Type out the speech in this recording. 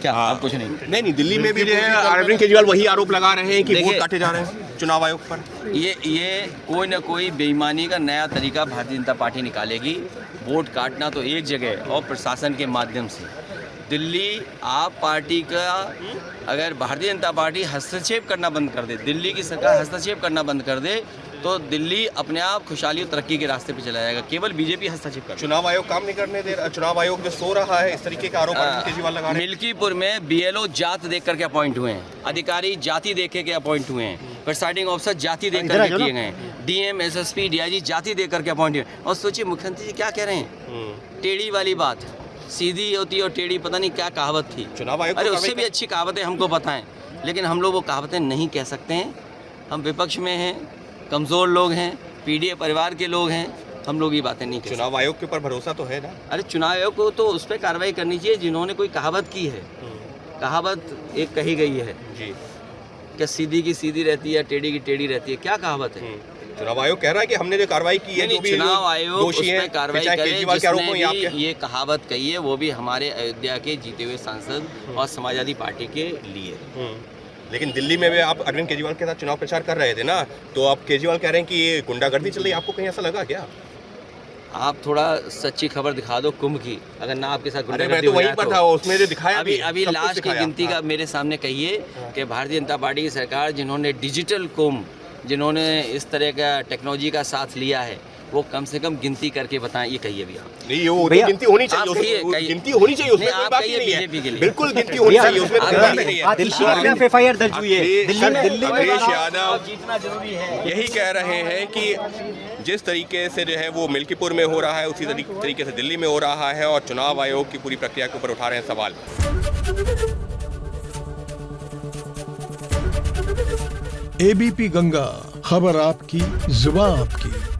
क्या आप कुछ नहीं? नहीं, दिल्ली में भी जो है अरविंद केजरीवाल वही आरोप लगा रहे हैं कि वोट काटे जा रहे हैं चुनाव आयोग पर। ये कोई ना कोई बेईमानी का नया तरीका भारतीय जनता पार्टी निकालेगी। वोट काटना तो एक जगह और प्रशासन के माध्यम से। दिल्ली आप पार्टी का अगर भारतीय जनता पार्टी हस्तक्षेप करना बंद कर दे, दिल्ली की सरकार हस्तक्षेप करना बंद कर दे, तो दिल्ली अपने आप खुशहाली और तरक्की के रास्ते पे चला जाएगा। केवल बीजेपी हस्तक्षेप कर। चुनाव आयोग काम नहीं करने दे रहा, चुनाव आयोग जो सो रहा है, इस तरीके का आरोप अरविंद केजरीवाल लगा रहे हैं। मिल्कीपुर में BLO जात देख करके अपॉइंट हुए हैं, अधिकारी जाति देख के अपॉइंट हुए हैं, प्रिसाइडिंग ऑफिसर जाति देख करके किए गए हैं, DM SSP DIG जाति देख करके अपॉइंट हुए। और सोचिए मुख्यमंत्री जी क्या कह रहे हैं, टेढ़ी वाली बात, सीधी होती और टेढ़ी पता नहीं क्या कहावत थी। चुनाव आयोग अरे उससे भी अच्छी कहावतें हमको पता हैं, लेकिन हम लोग वो कहावतें नहीं कह सकते हैं। हम विपक्ष में हैं, कमज़ोर लोग हैं, PDA परिवार के लोग हैं, हम लोग ये बातें नहीं कह सकते। चुनाव आयोग के ऊपर भरोसा तो है ना? अरे चुनाव आयोग को तो उस पर कार्रवाई करनी चाहिए जिन्होंने कोई कहावत की है। कहावत एक कही गई है जी, क्या सीधी की सीधी रहती है, टेढ़ी की टेढ़ी रहती है, क्या कहावत है? चुनाव आयोग कह रहा है कि हमने जो कार्रवाई की है, जो भी चुनाव आयोग उस दोषी पर हैं, कार्रवाई चाहे करे केजरीवाल के आरोप हो या जिसने आपके। भी ये कहावत कही है, वो भी हमारे अयोध्या के जीते हुए सांसद और समाजवादी पार्टी के लिए। लेकिन दिल्ली में भी आप अरविंद केजरीवाल के साथ चुनाव प्रचार कर रहे थे ना, तो आप केजरीवाल कह रहे हैं कि ये गुंडागर्दी चल रही है, आपको कहीं ऐसा लगा क्या? आप थोड़ा सच्ची खबर दिखा दो कुंभ की, अगर ना आपके साथ अरे मैं गुंडागर्दी तो हो वहीं जाए पर तो। था, उसमें जो दिखाया अभी सब कुछ लास्ट की दिखाया। गिनती का मेरे सामने कहिए कि भारतीय जनता पार्टी की सरकार जिन्होंने डिजिटल कुंभ, जिन्होंने इस तरह का टेक्नोलॉजी का साथ लिया है, वो कम से कम गिनती करके बताएं। ये कहिए भैया। नहीं, वो तो गिनती होनी आप चाहिए, कहिए। गिनती होनी चाहिए, उसमें नहीं, कोई आप बात कहिए नहीं है, बीजेपी के लिए। बिल्कुल गिनती होनी चाहिए, उसमें कोई बात नहीं है। FIR दर्ज हुई है अखिलेश यादव जीतना जरूरी है। यही कह रहे हैं कि जिस तरीके से जो है वो मिल्कीपुर में हो रहा है, उसी तरीके से दिल्ली में हो रहा है, और चुनाव आयोग की पूरी प्रक्रिया के ऊपर उठा रहे हैं सवाल। ABP गंगा, खबर आपकी, जुबान आपकी।